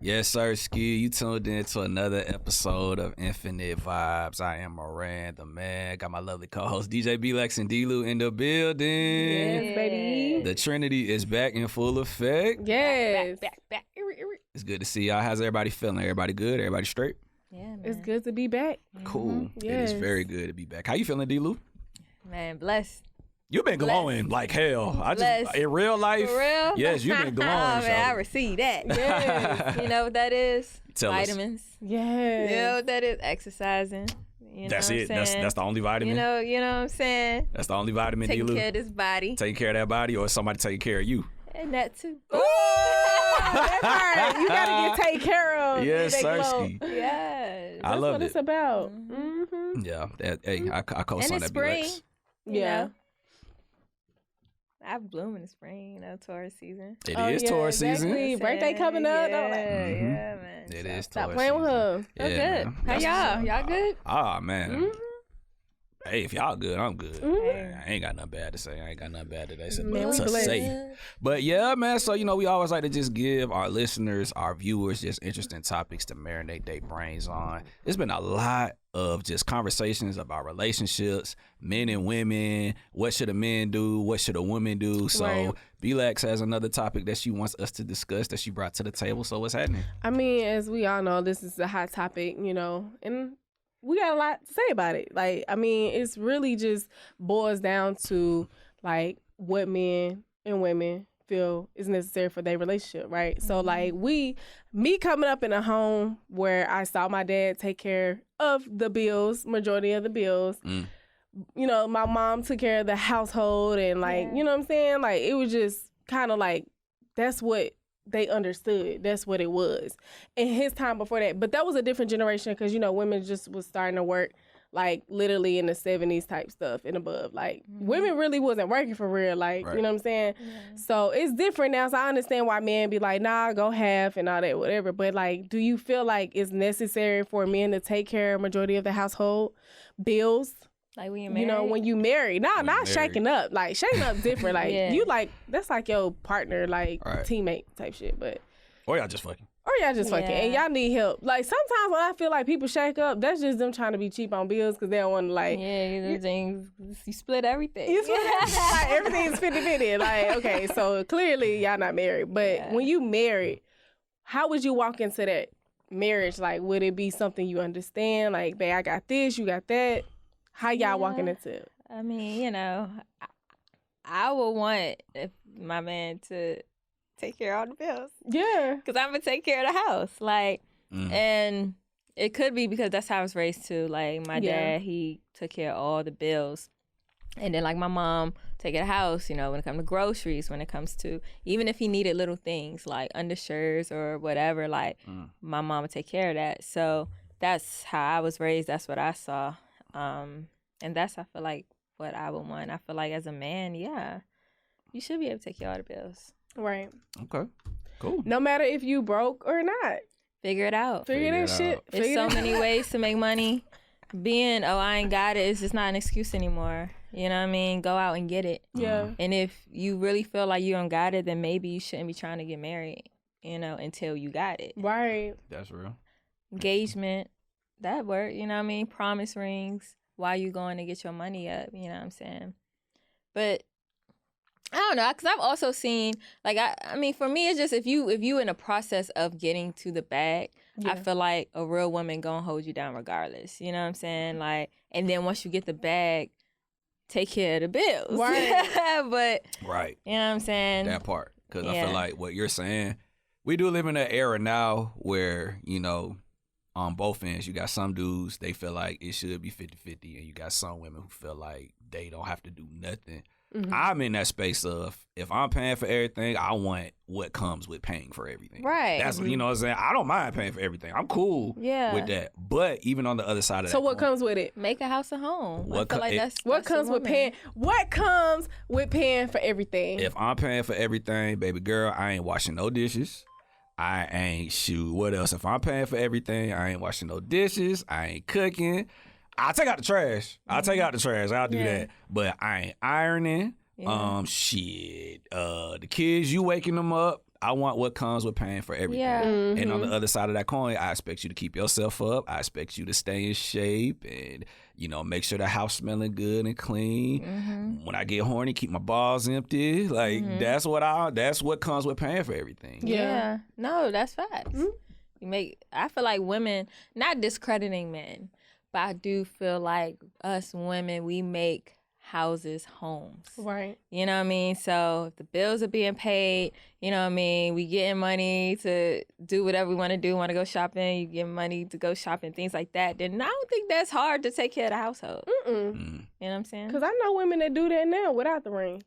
Yes, sir, Ski. You tuned in to another episode of Infinite Vibes. I am Moran, the man. Got my lovely co-host DJ B-Lex and D-Lou in the building. Yes, baby. The Trinity is back in full effect. Yes. Back. It's good to see y'all. How's everybody feeling? Everybody good? Everybody straight? Yeah, man. It's good to be back. Cool. Yes. It is very good to be back. How you feeling, D-Lou? Man, blessed. You've been glowing like hell. In real life. For real? Yes, you've been glowing. Oh, man, I receive that. Yes. You know what that is? Tell us. Vitamins. Yes. You know what that is? Exercising. You know That's what it. I'm saying? That's the only vitamin. You know what I'm saying? That's the only vitamin, Taking D-Lou. care of this body. Taking care of that body, or somebody taking care of you. And that too. That's right. You gotta get taken care of. Yes, They glow. Sirski. Yes. I That's love what it. it's about. Mm-hmm. Yeah. I And co-sign it's that. spring. B-Lex. you Yeah. know. I bloom in the spring, Taurus season. It Oh, is yeah, Taurus season. exactly. Birthday coming up. Yeah, Mhm. yeah, man. It So, is Stop Taurus playing with season. her. I'm Yeah, good. man. How That's y'all? what's Y'all good? Ah, man. Mhm. Hey, if y'all good, I'm good. Mhm. I ain't got nothing bad to say. I ain't got nothing bad today Man, we to blessed. say. But yeah, man. So, we always like to just give our listeners, our viewers, just interesting topics to marinate their brains on. There's been a lot of just conversations about relationships, men and women. What should a man do? What should a woman do? So, Right. B-Lex has another topic that she wants us to discuss that she brought to the table. So, what's happening? I mean, as we all know, this is a hot topic, and we got a lot to say about it. Like, I mean, it's really just boils down to like what men and women feel is necessary for their relationship, right? So like me coming up in a home where I saw my dad take care of the bills, majority of the bills. My mom took care of the household and like, Yeah. you know what I'm saying? Like it was just kind of like that's what they understood. That's what it was. In his time before that. But that was a different generation because, women just was starting to work like literally in the 70s type stuff and above. Like women really wasn't working for real. Like, Right. you know what I'm saying? Yeah. So it's different now. So I understand why men be like, nah, go half and all that, whatever. But like, do you feel like it's necessary for men to take care of majority of the household bills? Like when you married? When you marry. Nah, When not you shaking up. Like shaking up different. Like Yeah. you like that's like your partner, like Right. teammate type shit. But Or y'all just fucking. or y'all just fucking and Yeah. y'all need help. Like sometimes when I feel like people shake up, that's just them trying to be cheap on bills because they don't want to like Yeah, those things, you split everything. you like, everything's 50-50. Like, okay, so clearly y'all not married. But Yeah. when you married, how would you walk into that marriage? Like, would it be something you understand? Like, babe, I got this, you got that. How y'all walking Yeah. into it? I mean, I would want if my man to take care of all the bills. Yeah. Because I'm going to take care of the house. Like, Mm. and it could be because that's how I was raised too. Like, my Yeah. dad, he took care of all the bills. And then, like, my mom take care of the house, when it comes to groceries, when it comes to, even if he needed little things like undershirts or whatever, like, my mom would take care of that. So that's how I was raised. That's what I saw. And that's, I feel like, what I would want. I feel like as a man, yeah, you should be able to take care of all the bills. Right. Okay. Cool. No matter if you broke or not. Figure it out. Figure Figure that it shit. out. There's so many ways to make money. Being, I ain't got it, it's just not an excuse anymore. You know what I mean? Go out and get it. Yeah. And if you really feel like you don't got it, then maybe you shouldn't be trying to get married, until you got it. Right. That's real. Engagement, that work, you know what I mean? Promise rings while you going to get your money up, you know what I'm saying? But I don't know, because I've also seen, like, I mean, for me, it's just if you in a process of getting to the bag, Yeah. I feel like a real woman gonna hold you down regardless. You know what I'm saying? Like, and then once you get the bag, take care of the bills. Right. But Right. you know what I'm saying? That part. Because I Yeah. feel like what you're saying, we do live in an era now where, on both ends, you got some dudes, they feel like it should be 50-50, and you got some women who feel like they don't have to do nothing. Mhm. I'm in that space of, if I'm paying for everything, I want what comes with paying for everything. Right. That's, you know what I'm saying? I don't mind paying for everything. I'm cool Yeah. with that. But even on the other side of So that what coin, comes with it? Make a house a home. What I feel co- like it- that's What that's a comes with woman. paying? What comes with paying for everything? if I'm paying for everything, baby girl, I ain't washing no dishes. I ain't what else? If I'm paying for everything, I ain't washing no dishes. I ain't cooking. I'll take out the trash. I'll do Yeah. that. But I ain't ironing. Yeah. Shit. The kids, you waking them up. I want what comes with paying for everything. Yeah. And on the other side of that coin, I expect you to keep yourself up. I expect you to stay in shape and, make sure the house smelling good and clean. When I get horny, keep my balls empty. Like that's what comes with paying for everything. Yeah. No, that's facts. I feel like women, not discrediting men, but I do feel like us women, we make houses homes. Right. You know what I mean? So if the bills are being paid, you know what I mean? We getting money to do whatever we want to do. Want to go shopping, you get money to go shopping, things like that. Then I don't think that's hard to take care of the household. You know what I'm saying? Because I know women that do that now without the ring.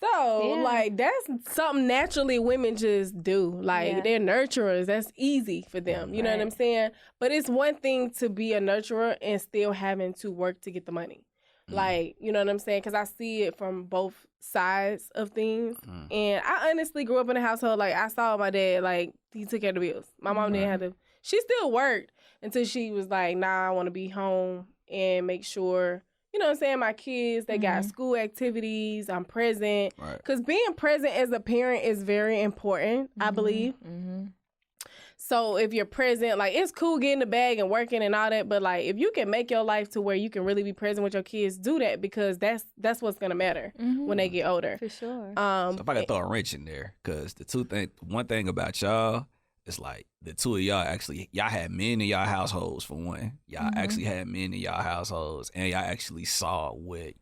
So, like, that's something naturally women just do. Like, they're nurturers. That's easy for them. You know what I'm saying? But it's one thing to be a nurturer and still having to work to get the money. Like, you know what I'm saying? Because I see it from both sides of things. And I honestly grew up in a household, like, I saw my dad, like, he took care of the bills. My mom didn't have to. She still worked until she was like, nah, I want to be home and make sure, you know what I'm saying, my kids, they got school activities, I'm present. Because being present as a parent is very important, I believe. So if you're present, like, it's cool getting the bag and working and all that, but, like, if you can make your life to where you can really be present with your kids, do that, because that's what's going to matter when they get older. For sure. So if I could throw a wrench in there, because one thing about y'all, it's like the two of y'all had men in y'all households for one. Y'all actually had men in y'all households, and y'all actually saw what,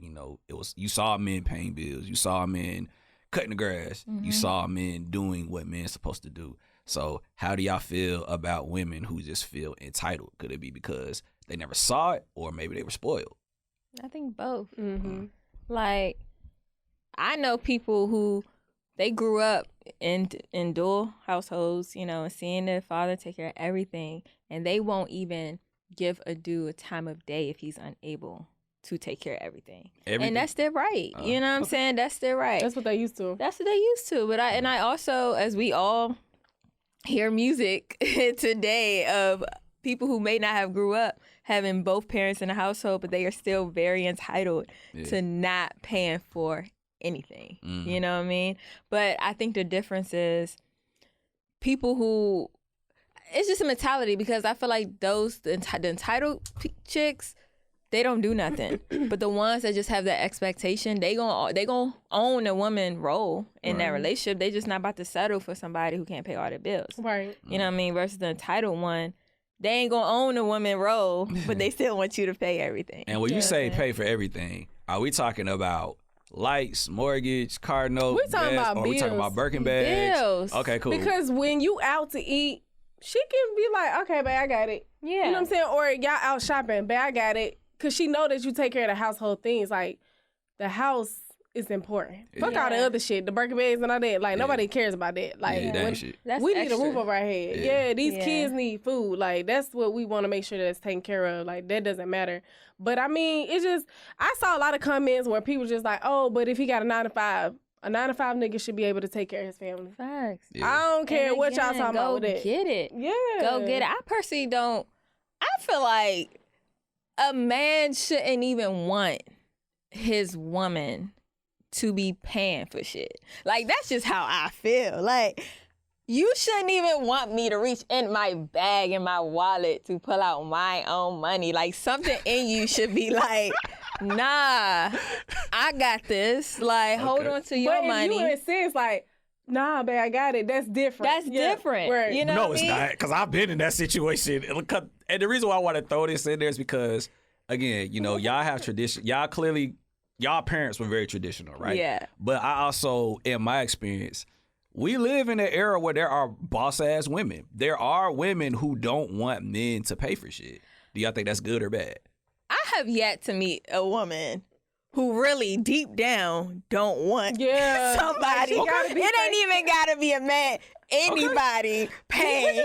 you saw men paying bills. You saw men cutting the grass. You saw men doing what men supposed to do. So how do y'all feel about women who just feel entitled? Could it be because they never saw it, or maybe they were spoiled? I think both. Like, I know people who, they grew up in dual households, and seeing their father take care of everything, and they won't even give a dude a time of day if he's unable to take care of everything. And that's their right. You know what I'm saying? That's their right. That's what they used to. That's what they used to. But I also, as we all hear music today of people who may not have grew up having both parents in the household, but they are still very entitled to not paying for anything. You know what I mean? But I think the difference is people who, it's just a mentality, because I feel like the entitled chicks, they don't do nothing. But the ones that just have that expectation, they gon' own a woman role in that relationship. They just not about to settle for somebody who can't pay all their bills. Right. You know what I mean? Versus the entitled one, they ain't gonna own a woman role, but they still want you to pay everything. And when you say pay for everything, are we talking about lights, mortgage, car note, we talking about or bills. we talking about Birkin bags? Bills. Okay, cool. Because when you out to eat, she can be like, okay, babe, I got it. Yeah. You know what I'm saying? Or y'all out shopping, babe, I got it. Because she know that you take care of the household things. Like, the house is important. Fuck all the other shit, the Birkin bags and all that. Like, nobody cares about that. Like, shit. we need a roof over our head. Yeah, these Yeah. kids need food. Like, that's what we want to make sure that's taken care of. Like, that doesn't matter. But, I mean, it's just, I saw a lot of comments where people just like, oh, but if he got a 9-to-5 nigga should be able to take care of his family. Facts. Yeah. I don't care what y'all talking about with Go it. get it. Yeah. Go get it. I personally don't. I feel like a man shouldn't even want his woman to be paying for shit. Like, that's just how I feel. Like, you shouldn't even want me to reach in my bag and my wallet to pull out my own money. Like, something in you should be like, nah, I got this. Like, hold on to your money. But if you insist, like, nah, babe, I got it. That's different. That's different. Right. You know No, what it's I mean? not, because I've been in that situation. And the reason why I want to throw this in there is because, again, y'all have tradition. Y'all parents were very traditional, right? Yeah. But I also, in my experience, we live in an era where there are boss-ass women. There are women who don't want men to pay for shit. Do y'all think that's good or bad? I have yet to meet a woman who really deep down don't want somebody. It ain't even gotta be a man. Anybody paying.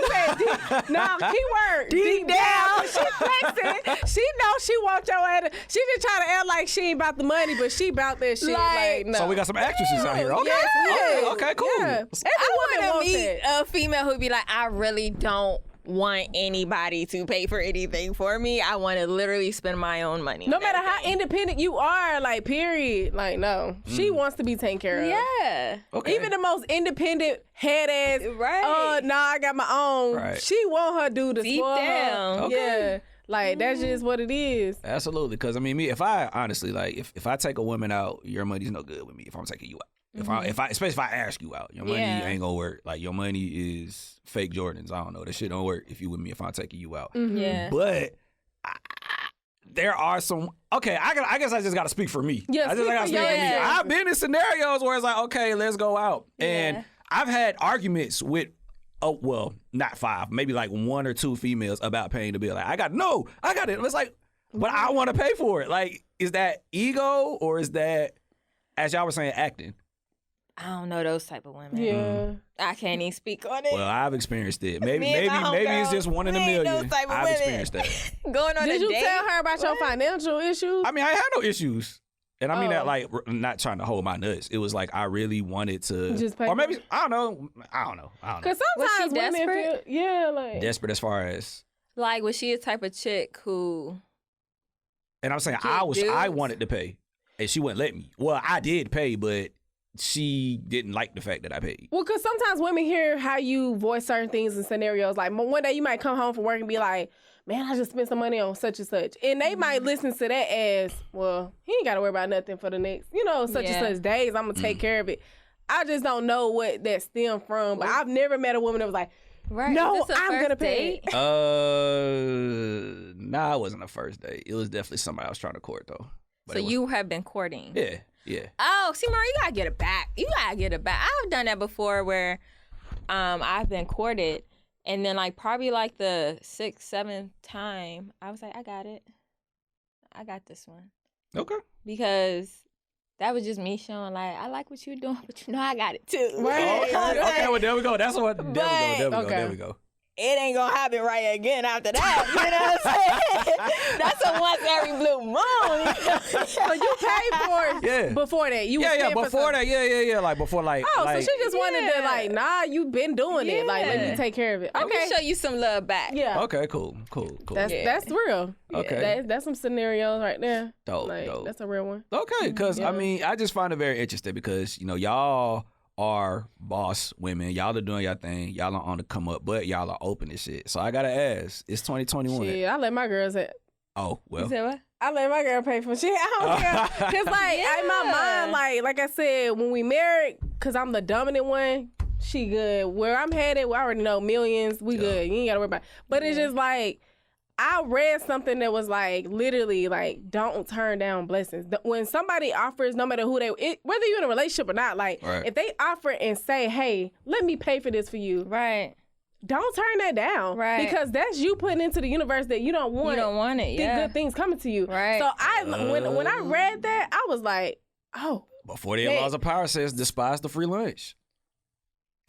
No, keyword. Deep down. She flexing. She know she want your ass. She just trying to act like she ain't about the money, but she about that shit. Like, no. So we got some actresses out here. Okay. Yes, Okay, cool. Yeah. I want to wants meet that. a female who be like, I really don't want anybody to pay for anything for me. I want to literally spend my own money. No on matter how everything. independent you are, like, period. Like, no. She wants to be taken care of. Yeah. Okay. Even the most independent head ass, Right. nah, I got my own. Right. She want her dude to Deep spoil down. her. Okay. Yeah. Like, that's just what it is. Absolutely, because I mean, me, if I honestly like, if I take a woman out, your money's no good with me. If I'm taking you out, if I, especially if I ask you out, your money Yeah. ain't gonna work. Like your money is fake Jordans. I don't know. That shit don't work if you with me. If I'm taking you out, Yeah. but there are some. Okay, I guess I just gotta speak for me. Yeah, I just speak gotta for speak for me. yourself. I've been in scenarios where it's like, okay, let's go out, and Yeah. I've had arguments with. Oh, well, not 5, maybe like 1 or 2 females about paying the bill. Like, I got it. It's like, but I want to pay for it. Like, is that ego or is that, as y'all were saying, acting? I don't know those type of women. Yeah. I can't even speak on it. Well, I've experienced it. Maybe Me and my it's homegirl, just one in a we ain't million. those type of I've women. experienced that. Going on Did a you date? tell her about your financial issues? I mean, I had no issues. And I mean that Oh. like not trying to hold my nuts. It was like I really wanted to, Just pay or maybe for I don't know. Because Was she sometimes women feel, desperate? yeah, like. Desperate as far as, Like, was she a type of chick who? and I'm saying Get I dudes? wanted to pay, and she wouldn't let me. Well, I did pay, but she didn't like the fact that I paid. Well, because sometimes women hear how you voice certain things in scenarios. Like, one day you might come home from work and be like, man, I just spent some money on such and such. And they might listen to that as, well, he ain't got to worry about nothing for the next, such Yeah. and such days. I'm going to take care of it. I just don't know what that stemmed from. But I've never met a woman that was like, Right. no, Was this a I'm first going to pay. date? Nah, it wasn't a first date. It was definitely somebody I was trying to court though. But So it was- you have been courting. yeah. Oh, see, Marie, you gotta get it back. I've done that before where I've been courted, and then like probably like the 6th, 7th time, I was like, I got it. I got this one. Okay. Because that was just me showing like, I like what you're doing, but I got it too. Right. Okay, well there we go. That's what. There Okay. we go. It ain't gonna happen right again after that. You know what I'm saying? That's a once every blue moon. So you paid for it Yeah. before that. You was Yeah. paying for Before something. that, yeah. Like before, like. Oh, like, so she just wanted to, Yeah. like, nah, you been doing it. Like, let me Yeah. take care of it. Let Okay. me show you some love back. Yeah. Okay, cool. That's Yeah. that's real. Okay. That's some scenarios right there. Dope, Like, dope. that's a real one. Okay, because Yeah. I mean, I just find it very interesting because y'all are boss women. Y'all are doing your thing. Y'all are on the come up, but y'all are open and shit. So I gotta ask, it's 2021. Shit, I let my girls Oh well. You said what? I let my girl pay for shit. I don't care. Cause like in my Yeah. mind, like I said, when we married, cause I'm the dominant one, she good. Where I'm headed, we already know millions. We good. You ain't gotta worry about it. But it's just like I read something that was like literally like don't turn down blessings. When somebody offers, no matter who whether you're in a relationship or not, like Right. if they offer and say, hey, let me pay for this for you, Right. don't turn that down. Right. Because that's you putting into the universe that you don't want. You don't want it. Yeah. Good things coming to you. Right. So when I read that, I was like, oh, 48 Man. Laws of Power says despise the free lunch.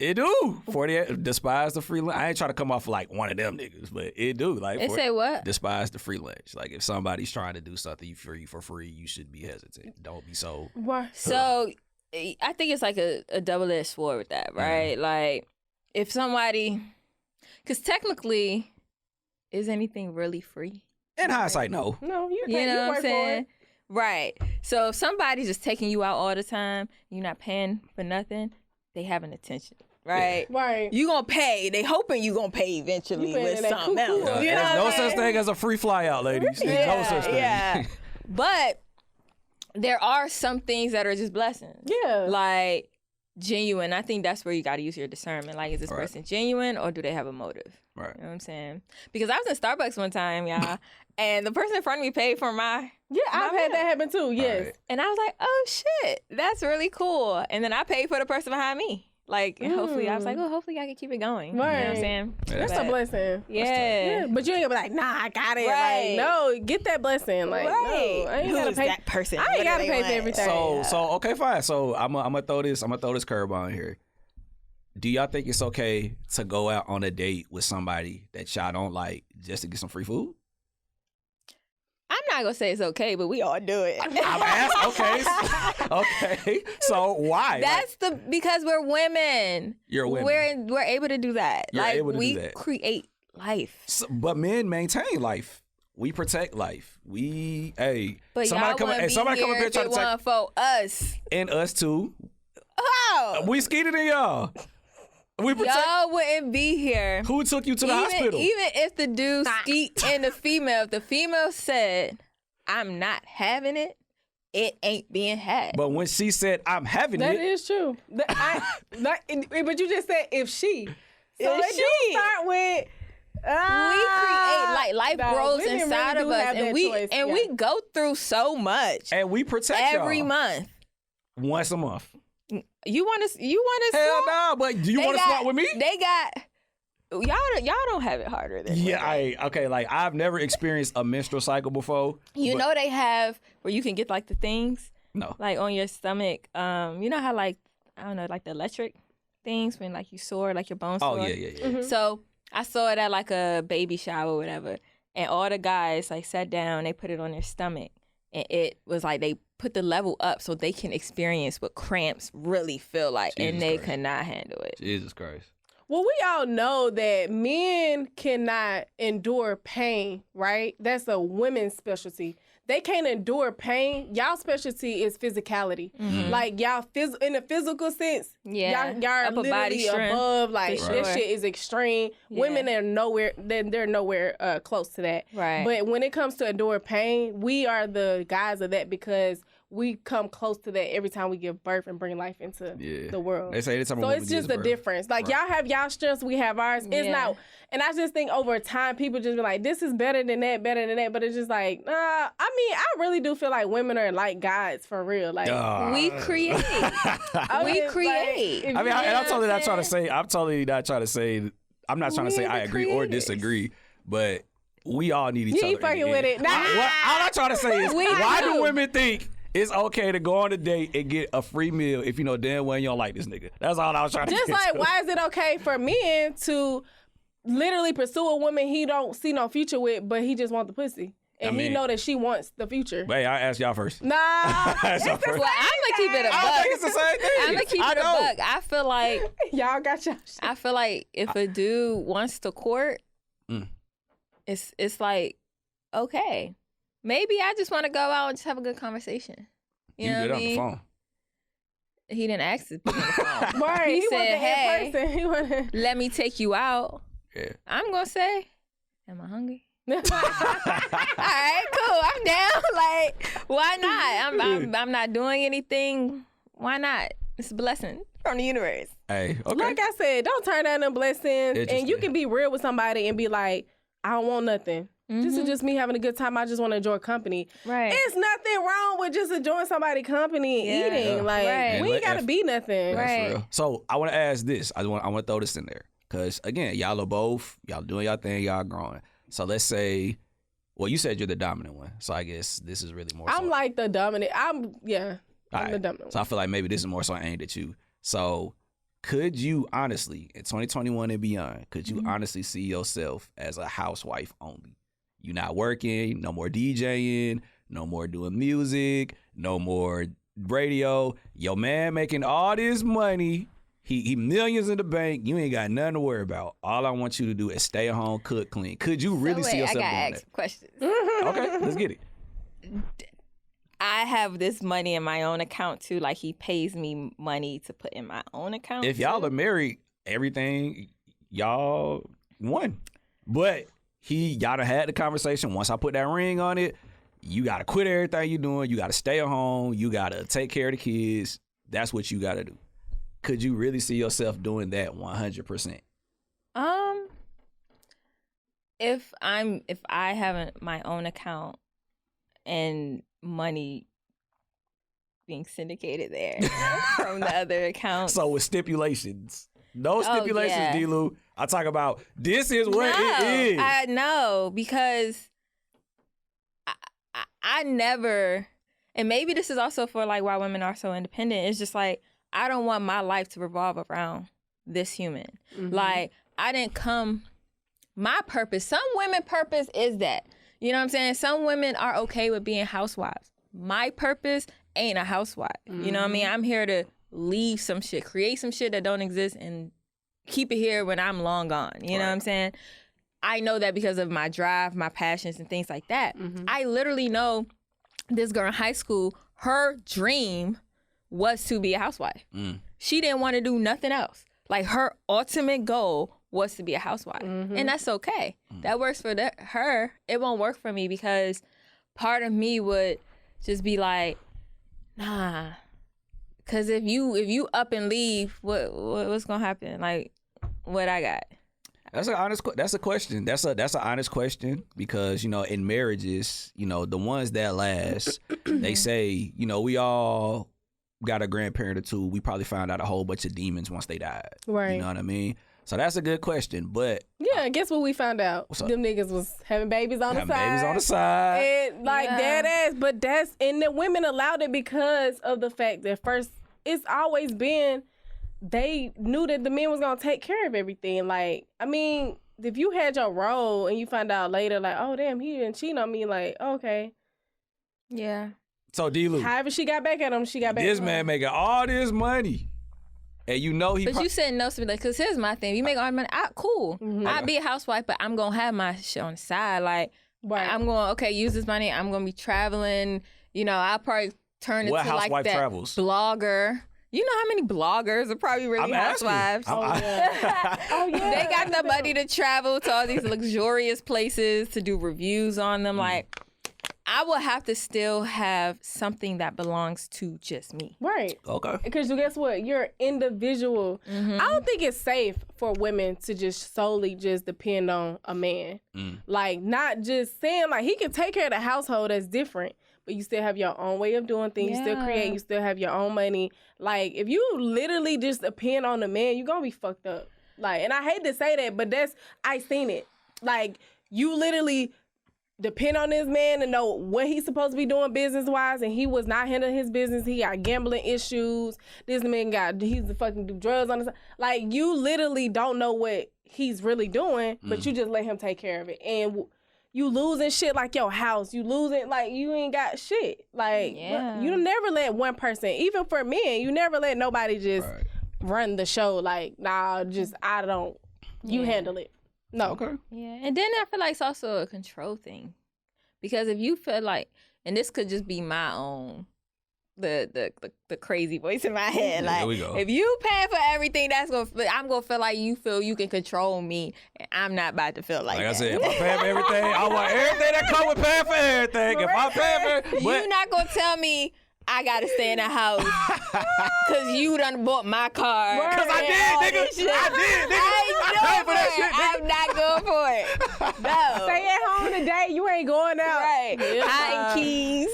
It do. 48 despise the free lunch. I ain't trying to come off like one of them niggas, but it do. Like It say what? despise the free lunch. Like if somebody's trying to do something for free, you should be hesitant. Don't be so. why? So I think it's like a double-edged sword with that, right? Like if somebody, because technically, is anything really free? In hindsight, no. No, you You can't. know You what I'm work for saying? it. Right. So if somebody's just taking you out all the time, you're not paying for nothing, they have an attention, right? Right. You gonna pay. They hoping you gonna pay eventually You paying with that something cuckoo. else. You know There's what no I'm such saying? thing as a free fly out, ladies. There's no such thing. Yeah. But there are some things that are just blessings. Yeah. Like genuine. I think that's where you got to use your discernment. Like, is this Right. person genuine or do they have a motive? Right. You know what I'm saying? Because I was in Starbucks one time, y'all, and the person in front of me paid for my, Yeah, I've had that happen too. Yes. Right. and I was like, oh shit, that's really cool. And then I paid for the person behind me. Like, and hopefully, I was like, oh, hopefully I can keep it going. You know what I'm Right. saying? That's a But- blessing. Yeah. Yeah, but you ain't gonna be like, nah, I got it. Right. Like, no, get that blessing. Like, Right. no, I ain't Who gotta is pay. that person? I What ain't do gotta they pay for want? everything. So okay, fine. So I'm gonna throw this curve on here. Do y'all think it's okay to go out on a date with somebody that y'all don't like just to get some free food? I'm not gonna say it's okay, but we all do it. I'm asked. Okay. So why? That's because we're women. You're women. We're able to do that. You're like able to do we that. create life. But men maintain life. We protect life. But somebody come up here trying to take for us. And us too. How? We skeeted in y'all. We protect. Y'all wouldn't be here. Who took you to the hospital? Even if the dude skeet and the female, if the female said, I'm not having it, it ain't being had. But when she said, I'm having That it. is true. But you just said if she. So If it she. do start with. We create, like, life grows women inside really of do us, have and that we choice, we go through so much And we protect every y'all. month. Once a month. You want to Hell no, but do you want to swap with me? They got y'all don't have it harder than women. Okay, like I've never experienced a menstrual cycle before. You know they have where you can get like the things No. like on your stomach. You know how like I don't know like the electric things when like you sore like your bones Oh sore. yeah. Mm-hmm. So I saw it at like a baby shower or whatever, and all the guys like sat down, they put it on their stomach, and it was like they put the level up so they can experience what cramps really feel like, Jesus and they Christ. could not handle it. Jesus Christ. Well, we all know that men cannot endure pain, right? That's a women's specialty. They can't endure pain. Y'all specialty is physicality. Like y'all in the physical sense, Yeah. y'all are Upper body literally strength, above. Like for this sure. shit is extreme. Yeah. Women are nowhere. They're nowhere close to that. Right. But when it comes to endure pain, we are the guys of that because we come close to that every time we give birth and bring life into the world. They say anytime a So woman it's just gives a birth. difference. Like y'all have y'all strengths, we have ours. It's Yeah. not. And I just think over time, people just be like, "This is better than that, better than that." But it's just like, nah. I mean, I really do feel like women are like gods for real. Like We create. I we mean, create. Like, if I mean, you- and I'm totally what not I'm trying to say. I'm totally not trying to say. I'm not trying to say We I the agree or creators. disagree, but we all need each You other. ain't in the fucking end. with it. Nah. All I'm trying to say is, We why do. do women think it's okay to go on a date and get a free meal if you know damn well you don't like this nigga? That's all I was trying to just get like, to. why is it okay for men to literally pursue a woman he don't see no future with, but he just want the pussy, and I mean- he know that she wants the future? Hey, I asked y'all first. Nah, That's y'all first. Well, I'm gonna keep it a I don't buck. think it's the same thing. I'm gonna keep I it a know. buck. I feel like y'all got y'all shit. I feel like if a dude wants to court, Mm. it's like okay, maybe I just want to go out and just have a good conversation. You know do what that I mean? on the phone. He didn't ask to be on the phone. Right, He he said, wasn't "Hey." in person. He wasn't. Let me take you out. Yeah. I'm gonna say, am I hungry? All right, cool. I'm down. Like, why not? I'm not doing anything. Why not? It's a blessing from the universe. Hey, okay. Like I said, don't turn down them blessings. And you Interesting. can be real with somebody and be like, I don't want nothing. This is just me having a good time. I just want to enjoy company. Right. It's nothing wrong with just enjoying somebody's company and Yeah. eating. Like, Right. we ain't got to be nothing. Right. For real. So I want to ask this. I want to throw this in there because again, y'all are both y'all doing y'all thing, y'all growing. So let's say, well, you said you're the dominant one. So I guess this is really more. I'm so, like the dominant. I'm all right. the dominant So one. I feel like maybe this is more so aimed at you. So could you honestly, in 2021 and beyond, could you honestly see yourself as a housewife only? You not working, no more DJing, no more doing music, no more radio. Your man making all this money. He millions in the bank. You ain't got nothing to worry about. All I want you to do is stay at home, cook, clean. Could you really So see wait, yourself I gotta doing ask questions. that? Okay, let's get it. I have this money in my own account too. Like he pays me money to put in my own account. If y'all too. are married, everything y'all won. But y'all done had the conversation. Once I put that ring on it, you gotta quit everything you doing. You gotta stay at home. You gotta take care of the kids. That's what you gotta do. Could you really see yourself doing that 100%? If I have my own account and money being syndicated there from the other accounts. So with stipulations. No stipulations, yeah. D-Lou. I talk about this is what it is. I know because I never, and maybe this is also for like why women are so independent. It's just like I don't want my life to revolve around this human. Like I didn't come. My purpose. Some women purpose is that. You know what I'm saying? Some women are okay with being housewives. My purpose ain't a housewife. You know what I mean? I'm here to leave some shit, create some shit that don't exist, and keep it here when I'm long gone. You know what I'm saying? I know that because of my drive, my passions, and things like that. I literally know this girl in high school, her dream was to be a housewife. She didn't want to do nothing else. Like, her ultimate goal was to be a housewife. And that's okay. That works for her. It won't work for me because part of me would just be like, nah. Because if you up and leave, what's going to happen? Like, what I got? That's an honest. That's a question. That's an honest question because, you know, in marriages, you know, the ones that last, they say, you know, we all got a grandparent or two. We probably found out a whole bunch of demons once they died. Right. You know what I mean? So that's a good question. But yeah, guess what we found out? What's up? Them niggas was having babies on the side. Babies on the side. And like dead ass. But and the women allowed it because of the fact that first, it's always been, they knew that the men was gonna take care of everything. Like, I mean, if you had your role and you find out later, like, oh damn, he didn't cheat on me, like, okay. Yeah. So D-Lou, However she got back at him, she got back this at him. man making all this money. And you know he But you said no to me, like, because here's my thing. You make all the money, cool. I'd be a housewife, but I'm going to have my shit on the side. Like, I'm going to, use this money. I'm going to be traveling. You know, I'll probably turn into like that travels? Blogger. You know how many bloggers are probably really housewives? Oh, yeah. They got the money to travel to all these luxurious places to do reviews on them. Like, I will have to still have something that belongs to just me. Right. Okay. Because guess what? You're individual. I don't think it's safe for women to just solely just depend on a man. Like, not just saying, like, he can take care of the household, that's different. But you still have your own way of doing things. You still create. You still have your own money. Like, if you literally just depend on the man, you're going to be fucked up. Like, and I hate to say that, but I seen it. Like, you literally depend on this man to know what he's supposed to be doing business-wise, and he was not handling his business. He got gambling issues. This man he's fucking do drugs on the side. Like, you literally don't know what he's really doing, but you just let him take care of it. And you losing shit like your house. You losing, like, you ain't got shit. Like, you never let one person, even for men, you never let nobody just run the show. Like, nah, you handle it. No. Okay. Yeah, and then I feel like it's also a control thing. Because if you feel like, and this could just be my own, the crazy voice in my head. Like, here we go. If you pay for everything, I'm gonna feel like you feel you can control me, and I'm not about to feel like that. I said, if I pay for everything, I want everything that come with paying for everything. If I pay for, You're not gonna tell me I gotta stay in the house because you done bought my car. Because I did, nigga. I'm not going for it. No. Stay at home today. You ain't going out. Right. Hiding keys.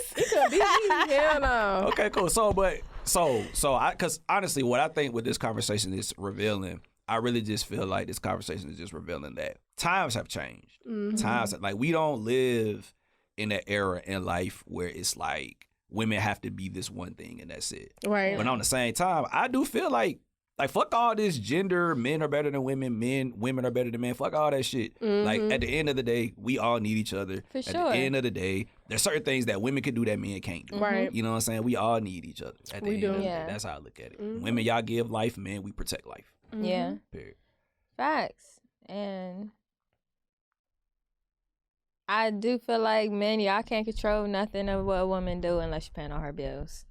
Hell no. Okay, cool. Because honestly, what I think with this conversation is revealing, I really just feel like this conversation is just revealing that times have changed. Like, we don't live in an era in life where it's like women have to be this one thing and that's it. Right. But on the same time, I do feel like fuck all this gender, men are better than women, women are better than men. Fuck all that shit. Like, at the end of the day, we all need each other. For sure. At the end of the day, there's certain things that women can do that men can't do. Right. You know what I'm saying? We all need each other. At the end of the day, that's how I look at it. Women, y'all give life, men, we protect life. Yeah. Period. Facts. And I do feel like men, y'all can't control nothing of what a woman do unless you're paying all her bills.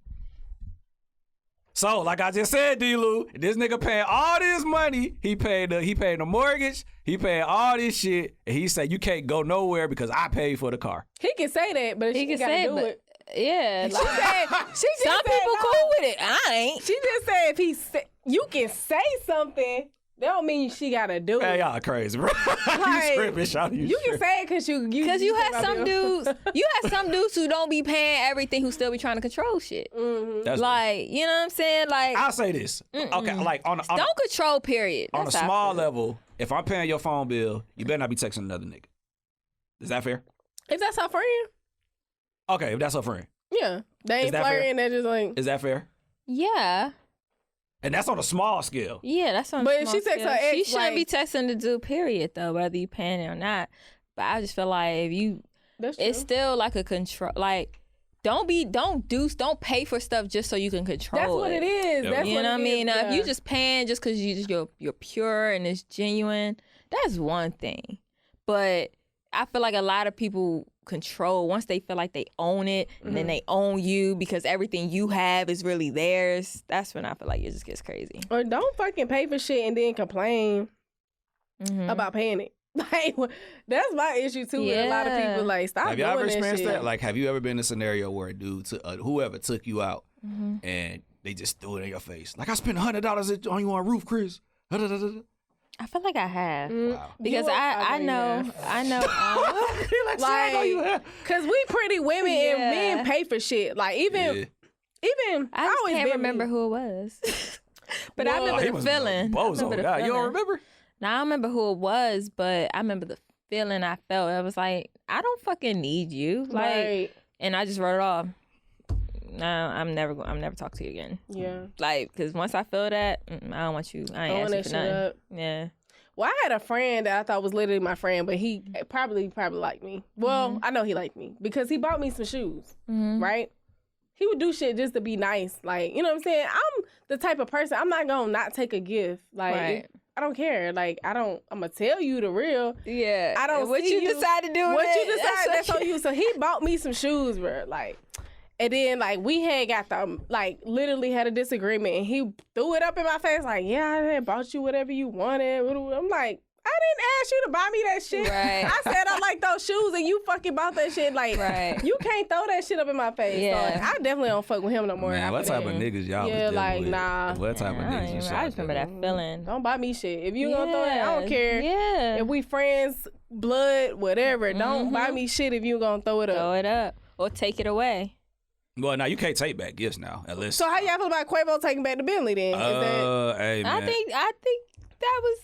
So, like I just said, D-Lou, this nigga paying all this money. He paid the mortgage. He paid all this shit. And he said, you can't go nowhere because I paid for the car. He can say that, but he can say do it. Yeah. She just some said people no. cool with it. I ain't. She just said if you can say something, that don't mean she gotta do it. Hey, y'all crazy, bro. Like, you tripping, shawty. You can say it because you have some dudes. You have some dudes who don't be paying everything who still be trying to control shit. That's like, you know what I'm saying? Like, I'll say this. Okay, like on don't control. Period. On That's a how I small feel. level, if I'm paying your phone bill, you better not be texting another nigga. Is that fair? If that's her friend, Okay, if that's her friend, yeah, they ain't that fair? flirting. They're just like. is that fair? Yeah. And that's on a small scale. Yeah, that's on. But a if small she texts scale. her ex, she shouldn't like- be texting the dude. Period, though, whether you paying it or not. But I just feel like if you, That's true. it's still like a control. Like, don't pay for stuff just so you can control. That's what it is. Yeah. That's You what know what I it mean? is, If yeah. you just paying just because you're pure and it's genuine, that's one thing. But I feel like a lot of people control once they feel like they own it, and then they own you because everything you have is really theirs. That's when I feel like it just gets crazy. Or don't fucking pay for shit and then complain about paying it. Like, that's my issue too. With a lot of people, like, stop Have you doing ever that experienced shit. that? Like, have you ever been in a scenario where a dude, whoever took you out, and they just threw it in your face? Like, I spent $100 on you on a roof, Chris. I feel like I have Wow. because I know like, cause we pretty women and men pay for shit. Like even I just always can't been remember me. who it was, but I Well, remember the feeling. Bozo guy. You don't remember? Now I don't remember who it was, but I remember the feeling I felt. I was like, I don't fucking need you, like, Right. and I just wrote it off. No, I'm never talking to you again. Yeah. Like, cause once I feel that, I don't want you. I ain't Throwing asking that for shit nothing. up. Yeah. Well, I had a friend that I thought was literally my friend, but he probably liked me. Well, I know he liked me because he bought me some shoes, right? He would do shit just to be nice. Like, you know what I'm saying? I'm the type of person, I'm not going to not take a gift. Like, Right. I don't care. Like, I'm going to tell you the real. Yeah. I don't what see you decide to do. What with you it, decide, that's what on you. So he bought me some shoes, bro. Like, and then, like, we had got the, like, literally had a disagreement, and he threw it up in my face, like, yeah, I had bought you whatever you wanted. I'm like, I didn't ask you to buy me that shit. Right. I said I like those shoes, and you fucking bought that shit. Like, Right. you can't throw that shit up in my face. Yeah. So, I definitely don't fuck with him no more. Man, what after type that. of niggas y'all was Yeah, dealing like, with? nah. What type of niggas you I shot just remember that feeling. Don't buy me shit. If you gonna throw that, I don't care. Yeah. If we friends, blood, whatever, don't buy me shit if you gonna throw it up. Throw it up or take it away. Well, now you can't take back gifts now, unless. So how y'all feel about Quavo taking back the Bentley then? Is that Hey, man. I think that was.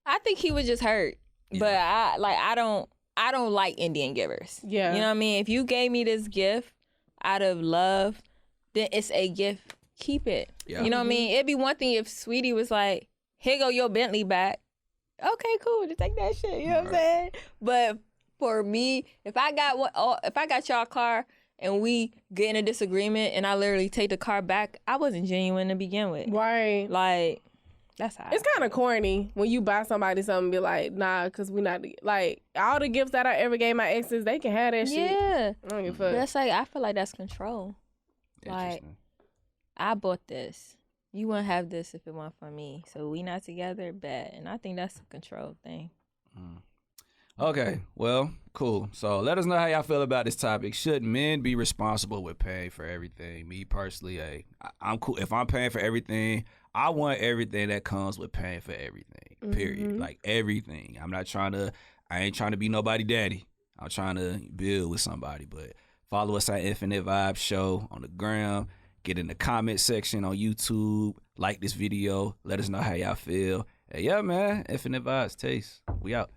I think he was just hurt, but I don't like Indian givers. Yeah. You know what I mean? If you gave me this gift out of love, then it's a gift. Keep it. Yeah. You know what I mean? It'd be one thing if Sweetie was like, "Here go your Bentley back." Okay, cool. Just take that shit. You know what I'm saying? But for me, if I got y'all car and we get in a disagreement and I literally take the car back, I wasn't genuine to begin with. right? Like, that's how. It's kind of corny when you buy somebody something and be like, nah, because we not, like, all the gifts that I ever gave my exes, they can have that shit. Yeah. I don't give a But fuck. that's like, I feel like that's control. Like, Interesting. I bought this. You wouldn't have this if it weren't for me. So we not together, bad. And I think that's a control thing. Okay, well, cool. So let us know how y'all feel about this topic. Should men be responsible with paying for everything? Me personally, I'm cool. If I'm paying for everything, I want everything that comes with paying for everything, period. Like, everything. I ain't trying to be nobody daddy. I'm trying to build with somebody. But follow us at Infinite Vibe Show on the gram. Get in the comment section on YouTube. Like this video. Let us know how y'all feel. And yeah, man, Infinite Vibes taste. We out.